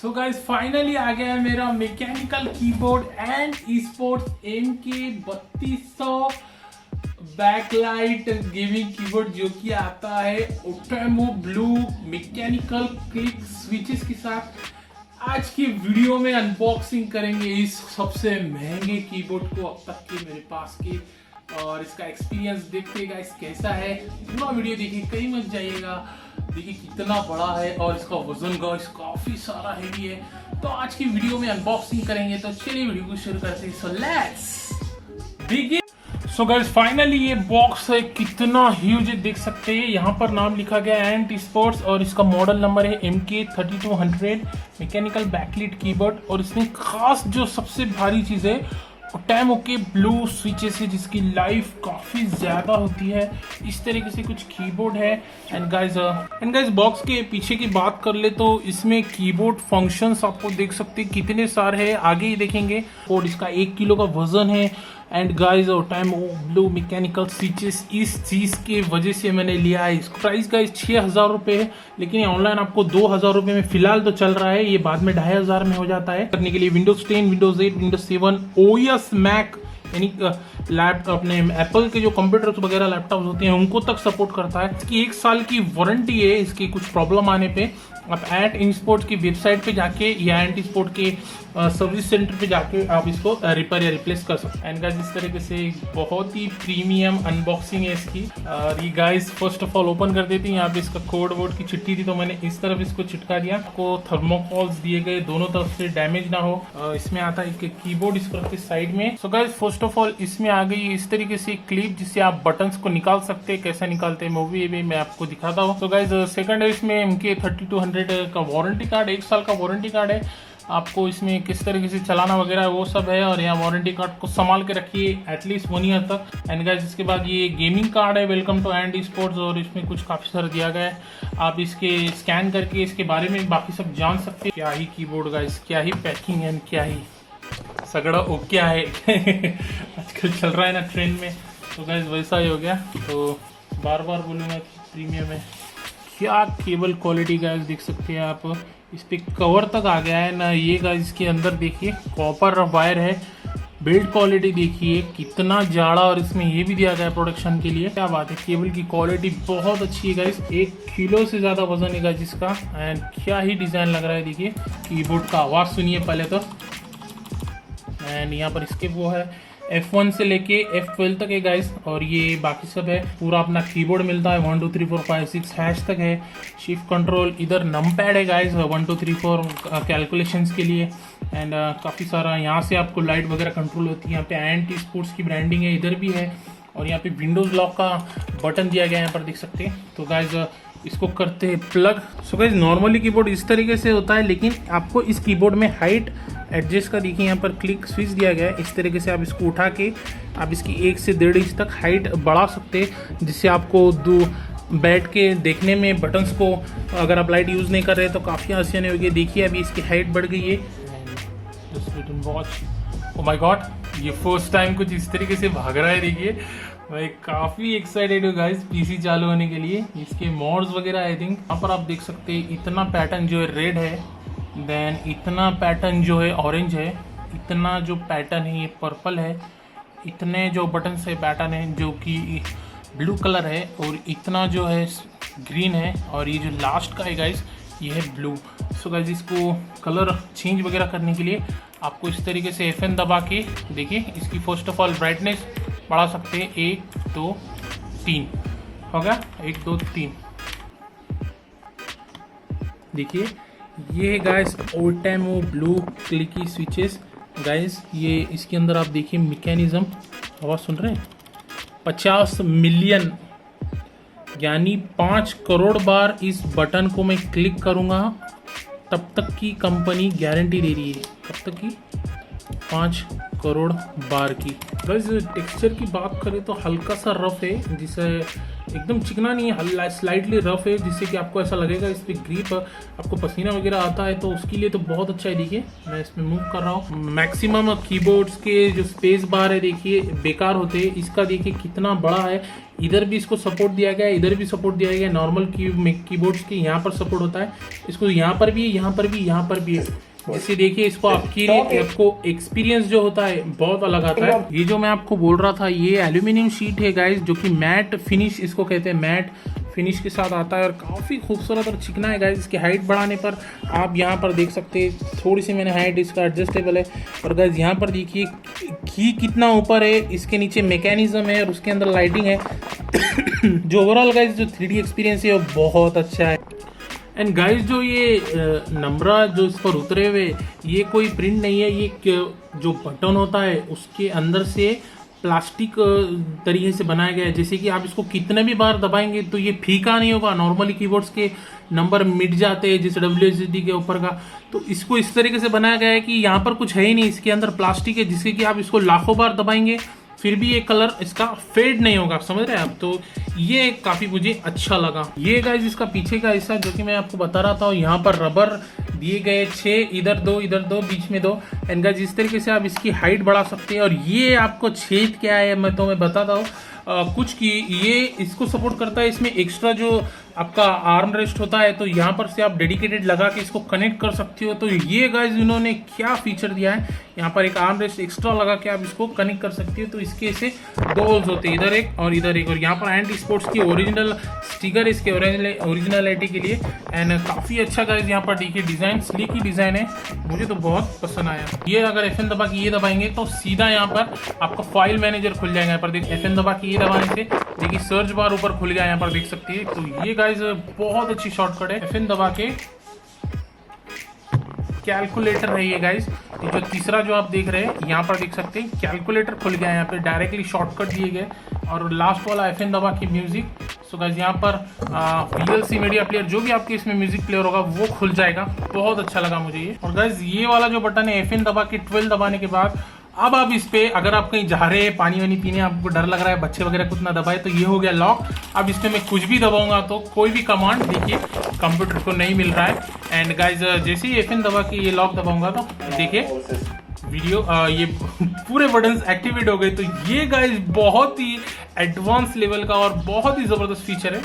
So guys finally आ गया है मेरा mechanical keyboard and sports MK3200 backlight gaming keyboard जो कि आता है Outemu blue mechanical click switches के साथ। आज की वीडियो में अनबॉक्सिंग करेंगे इस सबसे महंगे कीबोर्ड को अब तक के मेरे पास के, और इसका एक्सपीरियंस देखते गाइस कैसा है। पूरा वीडियो देखिए, कहीं मत जाइएगा। देखिए कितना बड़ा है और इसका वजन गाइस काफी सारा हैवी है। तो आज की वीडियो में अनबॉक्सिंग करेंगे, तो चलिए वीडियो को शुरू करते हैं। So let's begin. So guys finally ये बॉक्स है, कितना ह्यूज है देख सकते हैं। यहाँ पर नाम लिखा गया है एंट स्पोर्ट्स और इसका मॉडल नंबर है MK3200 मैकेनिकल बैकलाइट कीबोर्ड। और इसमें खास जो सबसे भारी चीज है ओटेमो के ब्लू स्विचेस है जिसकी लाइफ काफी ज्यादा होती है। इस तरीके से कुछ कीबोर्ड है। एंड गाइस बॉक्स के पीछे की बात कर ले तो इसमें कीबोर्ड फंक्शंस आपको देख सकते हैं कितने सारे हैं, आगे ही देखेंगे। और इसका 1 किलो का वजन है। एंड गाइस ओटेमो ब्लू मैकेनिकल स्विचेस इस चीज के वजह से मैंने लिया है। इसका प्राइस गाइस 6000 रुपए है, लेकिन ये ऑनलाइन आपको 2000 रुपए में फिलहाल तो चल रहा है। ये बाद में 2500 में हो जाता है। करने के लिए Windows 10, Windows 8, Windows 7, OS Mac यानी लैपटॉप अपने एप्पल के जो कंप्यूटर्स वगैरह लैपटॉप्स होते हैं उनको तक सपोर्ट करता है। इसकी 1 साल की वारंटी है। इसकी कुछ प्रॉब्लम आने पे आप एंट स्पोर्ट्स की वेबसाइट पे जाके या एंट स्पोर्ट के सर्विस सेंटर पे जाके आप इसको रिपेयर या रिप्लेस कर सकते हैं। एंड गाइस इस तरीके से बहुत ही प्रीमियम अनबॉक्सिंग है इसकी। ये guys first of all open कर देती हैं। यहाँ पे इसका कोड वोड की चिट्ठी थी तो मैंने इस तरफ इसको चिटका दिया। आपको थर्मोकॉल्स दिए गए, दोनों तरफ से डैमेज ना हो। इसमें आता है एक कीबोर्ड इस तरफ के साइड में। So guys first of all इसमें आ गई इस तरीके से क्लिप जिससे आप बटन्स को निकाल सकते हैं। कैसे निकालते हैं मूवी में मैं आपको दिखाता हूँ। तो गाइस सेकंड है इसमें MK3200 का वारंटी कार्ड, 1 साल का वारंटी कार्ड है। आपको इसमें किस तरीके से चलाना वगैरह वो सब है। और यहाँ वारंटी कार्ड को संभाल के रखिए एटलीस्ट 1 ईयर तक। एंड गाइस इसके बाद ये गेमिंग कार्ड है, वेलकम टू एंट स्पोर्ट्स। और इसमें कुछ काफी सारा दिया गया है, आप इसके स्कैन करके इसके बारे में बाकी सब जान सकते हैं। क्या ही कीबोर्ड गाइस, क्या ही पैकिंग है, क्या ही सगड़ा ओ क्या है आजकल चल रहा है ना ट्रेंड में। तो गाइस वैसा ही हो गया। तो बार बार बोलूँगा कि प्रीमियम है। क्या केबल क्वालिटी गाइस देख सकते हैं आप। इस पे कवर तक आ गया है ना। ये गाइस इसके अंदर देखिए कॉपर वायर है। बिल्ड क्वालिटी देखिए कितना जाड़ा, और इसमें ये भी दिया गया है प्रोडक्शन के लिए। क्या बात है, केबल की क्वालिटी बहुत अच्छी है गाइस। 1 किलो से ज्यादा वजन है गाइस इसका। एंड क्या ही डिजाइन लग रहा है। देखिए कीबोर्ड का आवाज सुनिए पहले तो। एंड यहाँ पर इसके वो है F1 से लेके F12 तक है गाइस। और ये बाकी सब है। पूरा अपना कीबोर्ड मिलता है। 1 2 3 4 5 6 हैश तक है। शिफ्ट कंट्रोल, इधर नमपैड है गाइस 1 2 3 4 कैलकुलेशंस के लिए। एंड काफ़ी सारा यहाँ से आपको लाइट वगैरह कंट्रोल होती है। यहाँ पे एंट स्पोर्ट्स की ब्रांडिंग है, इधर भी है। और यहाँ पे विंडोज लॉक का बटन दिया गया है, यहाँ पर देख सकते हैं। तो गाइस इसको करते हैं plug. So guys normally keyboard इस तरीके से होता है, लेकिन आपको इस कीबोर्ड में हाइट एडजस्ट का देखिए यहाँ पर क्लिक स्विच दिया गया है। इस तरीके से आप इसको उठा के आप इसकी 1 से 1.5 इंच तक हाइट बढ़ा सकते हैं, जिससे आपको बैठ के देखने में बटन्स को अगर आप लाइट यूज़ नहीं कर रहे तो काफ़ी आसानी होगी। देखिए अभी इसकी हाइट बढ़ गई है। वॉच, ओह माय गॉड, ये फर्स्ट टाइम कुछ इस तरीके से भाग रहा है। देखिए मैं काफ़ी एक्साइटेड हूँ गाइस पीसी चालू होने के लिए। इसके मॉड्स वगैरह आई थिंक यहाँ पर आप देख सकते हैं। इतना पैटर्न जो है रेड है, देन इतना पैटर्न जो है ऑरेंज है, इतना जो पैटर्न है ये पर्पल है, इतने जो बटन से पैटर्न है जो कि ब्लू कलर है, और इतना जो है ग्रीन है, और ये जो लास्ट का है गाइस ये है ब्लू। सो गाइस इसको कलर चेंज वगैरह करने के लिए आपको इस तरीके से FN दबा के देखिए इसकी फर्स्ट ऑफ ऑल ब्राइटनेस बढ़ा सकते हैं। 1 2 3 हो गया, 1 2 3। देखिए ये है गाइस ओटेमो ब्लू क्लिकी स्विचेस गाइस। ये इसके अंदर आप देखिए मैकेनिज्म, आवाज़ सुन रहे हैं, 50 मिलियन यानी 5 करोड़ बार इस बटन को मैं क्लिक करूँगा तब तक की कंपनी गारंटी दे रही है। कब तक की? 5 करोड़ बार की। बस टेक्सचर की बात करें तो हल्का सा रफ है, जिसे एकदम चिकना नहीं है, स्लाइटली रफ है, जिससे कि आपको ऐसा लगेगा इस पर ग्रिप, आपको पसीना वगैरह आता है तो उसके लिए तो बहुत अच्छा है। देखिए मैं इसमें मूव कर रहा हूँ। मैक्सिमम कीबोर्ड्स के जो स्पेस बार है देखिए बेकार होते हैं, इसका देखिए कितना बड़ा है। इधर भी इसको सपोर्ट दिया गया है, इधर भी सपोर्ट दिया गया है। नॉर्मल कीबोर्ड्स के यहाँ पर सपोर्ट होता है, इसको यहाँ पर भी, यहाँ पर भी, यहाँ पर भी है। जैसे देखिए इसको आपको एक्सपीरियंस जो होता है बहुत अलग आता है। ये जो मैं आपको बोल रहा था ये एल्यूमिनियम शीट है गाइस, जो कि मैट फिनिश इसको कहते हैं, मैट फिनिश के साथ आता है और काफ़ी खूबसूरत और चिकना है गाइस। इसकी हाइट बढ़ाने पर आप यहाँ पर देख सकते हैं, थोड़ी सी मैंने हाइट इसका एडजस्टेबल है। और गाइस यहाँ पर देखिए की कितना ऊपर है, इसके नीचे मैकेनिज्म है और उसके अंदर लाइटिंग है। जो ओवरऑल गाइस जो 3D एक्सपीरियंस है वो बहुत अच्छा है। एंड गाइस जो ये नंबरा जो इस पर उतरे हुए, ये कोई प्रिंट नहीं है, ये जो बटन होता है उसके अंदर से प्लास्टिक तरीके से बनाया गया है। जैसे कि आप इसको कितने भी बार दबाएंगे तो ये फीका नहीं होगा। नॉर्मली कीबोर्ड्स के नंबर मिट जाते हैं जैसे WSD के ऊपर का, तो इसको इस तरीके से बनाया गया है कि यहाँ पर कुछ है ही नहीं, इसके अंदर प्लास्टिक है, जिससे कि आप इसको लाखों बार दबाएंगे फिर भी ये कलर इसका फेड नहीं होगा, समझ रहे हैं आप। तो ये काफ़ी मुझे अच्छा लगा। ये गाइस इसका पीछे का हिस्सा जो कि मैं आपको बता रहा था, यहाँ पर रबर दिए गए 6, इधर 2 बीच में 2। एंड गाइस इस तरीके से आप इसकी हाइट बढ़ा सकते हैं। और ये आपको छेद क्या है मैं बताता हूँ कुछ की, ये इसको सपोर्ट करता है। इसमें एक्स्ट्रा जो आपका आर्म रेस्ट होता है, तो यहाँ पर से आप डेडिकेटेड लगा के इसको कनेक्ट कर सकते हो। तो ये गाइस इन्होंने क्या फीचर दिया है, यहाँ पर एक आर्म रेस्ट एक्स्ट्रा लगा के आप इसको कनेक्ट कर सकते हो। तो इसके से 2 होल्स होते हैं, इधर एक और इधर एक। और यहाँ पर एंटी स्पोर्ट्स की ओरिजिनल स्टिकर इसके ओरिजिनलिटी के लिए। एंड काफ़ी अच्छा गाइस यहाँ पर देखिए डिज़ाइन, स्लीक ही डिज़ाइन है, मुझे तो बहुत पसंद आया। ये अगर FN दबा के ये दबाएंगे तो सीधा यहाँ पर आपका फाइल मैनेजर खुल जाएगा। यहाँ पर देखिए FN दबा के ये दबाने से देखिए सर्च बार ऊपर खुल गया, यहाँ पर देख सकते हैं। तो ये गाइस बहुत अच्छी शॉर्टकट है। FN दबा के कैलकुलेटर है ये गाइस, ये जो तीसरा जो आप देख रहे हैं यहाँ पर देख सकते हैं कैलकुलेटर खुल गया है, यहाँ पे डायरेक्टली शॉर्टकट दिए गए। और लास्ट वाला FN दबा के म्यूजिक। सो गाइस यहाँ पर VLC मीडिया प्लेयर जो भी आपके इसमें म्यूजिक प्लेयर होगा वो खुल जाएगा। बहुत अच्छा लगा मुझे ये। और गाइस ये वाला जो बटन है FN दबा के 12 दबाने के बाद अब आप इस पे अगर आप कहीं जा रहे हैं पानी वानी पीने, आपको डर लग रहा है बच्चे वगैरह कुछ ना दबाए, तो ये हो गया लॉक। अब इसमें मैं कुछ भी दबाऊंगा तो कोई भी कमांड देखिए कंप्यूटर को नहीं मिल रहा है। एंड गाइस जैसे ही FN दबा के ये लॉक दबाऊंगा तो देखिए वीडियो ये पूरे बटन्स एक्टिवेट हो गए। तो ये गाइस बहुत ही एडवांस लेवल का और बहुत ही ज़बरदस्त फीचर है।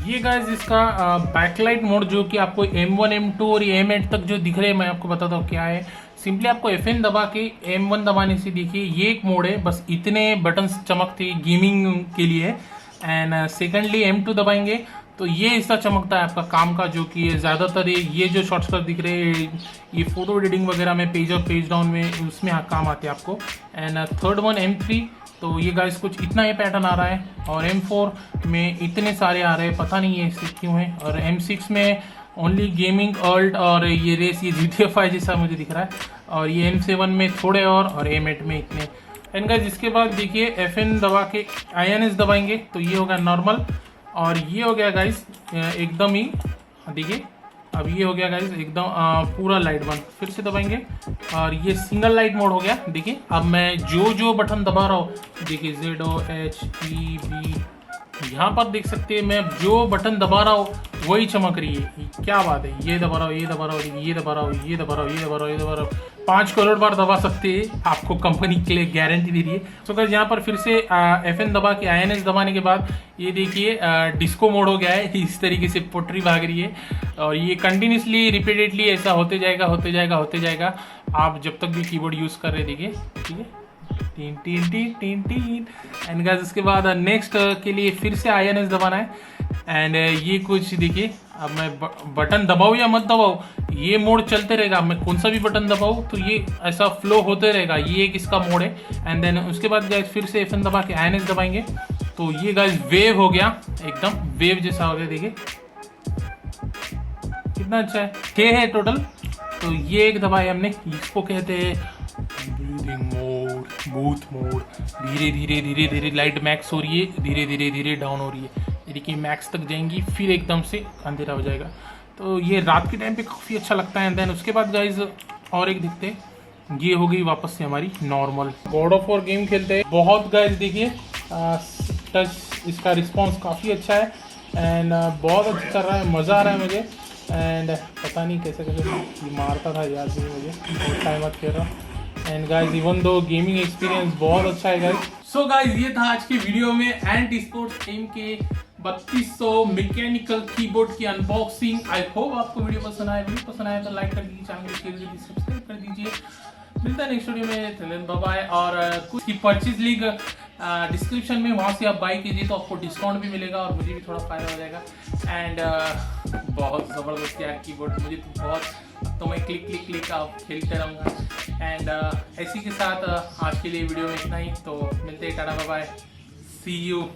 ये गाइस इसका बैकलाइट मोड जो कि आपको M1 M2 और M8 तक जो दिख रहे हैं, मैं आपको बताता हूँ क्या है। सिंपली आपको FN दबा के M1 दबाने से देखिए ये एक मोड है, बस इतने बटन्स चमकते गेमिंग के लिए। एंड सेकेंडली M2 दबाएंगे तो ये हिस्सा चमकता है आपका काम का, जो कि ज़्यादातर ये जो शॉर्टकट दिख रहे हैं ये फोटो एडिटिंग वगैरह में, पेज अप पेज डाउन में, उसमें काम आते हैं आपको। एंड थर्ड वन M3, तो ये गाइस कुछ इतना ही पैटर्न आ रहा है। और M4 में इतने सारे आ रहे हैं, पता नहीं है इससे क्यों है। और M6 में ओनली गेमिंग अल्ट और ये रेस, ये GTA 5 जैसा मुझे दिख रहा है। और ये M7 में थोड़े और M8 में इतने। एंड गाइस इसके बाद देखिए FN दबा के INS दबाएंगे तो ये होगा नॉर्मल। और ये हो गया गाइस एकदम ही, देखिए अब ये हो गया गाइस एकदम पूरा लाइट बंद। फिर से दबाएंगे और ये सिंगल लाइट मोड हो गया। देखिए अब मैं जो बटन दबा रहा हूँ, देखिए ZOHEB, यहाँ पर देख सकते हैं मैं जो बटन दबा रहा हूँ वही चमक रही है। क्या बात है, ये दबा रहा हूँ, ये दबा रहा हूँ, ये दबा रहा हूँ, ये दबा रहा हूँ, ये दबा रहा हूँ, ये दबा रहा हूँ। 5 करोड़ बार दबा सकते हैं, आपको कंपनी के लिए गारंटी दे रही है। तो गाइस यहाँ पर फिर से FN दबा के INS दबाने के बाद ये देखिए डिस्को मोड हो गया है। इस तरीके से पोट्री भाग रही है और ये कंटिन्यूसली रिपीटेडली ऐसा होते जाएगा होते जाएगा होते जाएगा, आप जब तक भी कीबोर्ड यूज़ कर रहे। देखिए ठीक है, tin tin tin tin tin. And guys उसके बाद नेक्स्ट के लिए फिर से INS दबाना है। एंड ये कुछ देखिए, अब मैं बटन दबाऊँ या मत दबाऊँ, ये मोड चलते रहेगा। मैं कौन सा भी बटन दबाऊँ तो ये ऐसा फ्लो होते रहेगा। ये एक इसका मोड है। एंड देन उसके बाद गाइस फिर से FN दबा के INS दबाएंगे तो ये गाइस वेव हो गया, एकदम वेव जैसा हो गया। देखिए कितना अच्छा है, 6 है टोटल। तो ये एक दबाए हमने, इसको कहते हैं ब्रीदिंग मोड, बूथ मोड। धीरे धीरे धीरे धीरे लाइट मैक्स हो रही है, धीरे धीरे धीरे डाउन हो रही है। देखिए मैक्स तक जाएंगी फिर एकदम से अंधेरा हो जाएगा। तो ये रात के टाइम पे काफ़ी अच्छा लगता है। एंड देन उसके बाद गाइज और एक दिखते, ये हो गई वापस से हमारी normal. God of war game खेलते हैं बहुत गाइस, देखिए टच इसका रिस्पांस काफ़ी अच्छा है एंड बहुत अच्छा चल रहा है, मज़ा आ रहा है मुझे। एंड पता नहीं कैसे कैसे मारता था, याद नहीं मुझे, बहुत टाइम बाद खेल रहा हूँ। And guys even though gaming experience बहुत अच्छा है गाइस। सो गाइस ये था आज की वीडियो में एंट स्पोर्ट्स गेम के 3200 मैकेनिकल कीबोर्ड की अनबॉक्सिंग। आई होप आपको वीडियो पसंद आया। वीडियो पसंद आया तो लाइक कर दीजिए, चैनल को शेयर कर दीजिए, सब्सक्राइब कर दीजिए। मिलता है नेक्स्ट वीडियो में, बाय बाय। और कुछ की परचेज लिंक डिस्क्रिप्शन में, वहाँ से आप बाई कीजिए तो आपको डिस्काउंट भी मिलेगा और मुझे भी थोड़ा फायदा हो जाएगा। एंड बहुत ज़बरदस्त यार कीबोर्ड, मुझे तो बहुत, तो मैं क्लिक क्लिक क्लिक आप खेलते रहूँगा। एंड इसी के साथ आज के लिए वीडियो में इतना ही, तो मिलते हैं, tata bye bye, see you.